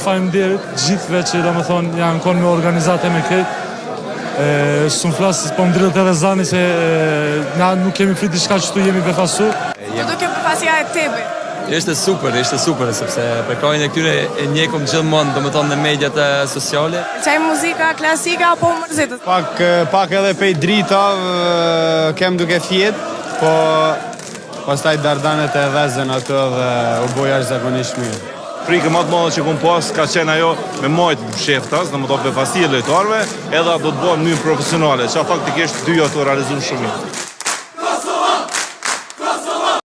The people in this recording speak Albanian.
faleminderit gjithve që domethënë janë konë me organizate me këtë. Shumë flasë, po më drilët edhe zani se na nuk kemi fritë diçka që tu jemi befasu. Do kjo befasia e tebi? Ishte super, sepse përkrojnë e këtyre e njekum gjithmonë, domethënë në mediat sociale. Qaj muzika klasika apo mërzitët? Pak edhe pej dritav kem duke fjet, po pastaj Dardanet e Vezën ato dhe u boj jashtëzakonisht mirë. Frikë më të madhe që kom pas ka qenë ajo me majtë sheftas, në më të befasia lojtarve, edhe do të bëhen në mënyrë profesionale, që faktikisht dy ato realizuar shumë mirë.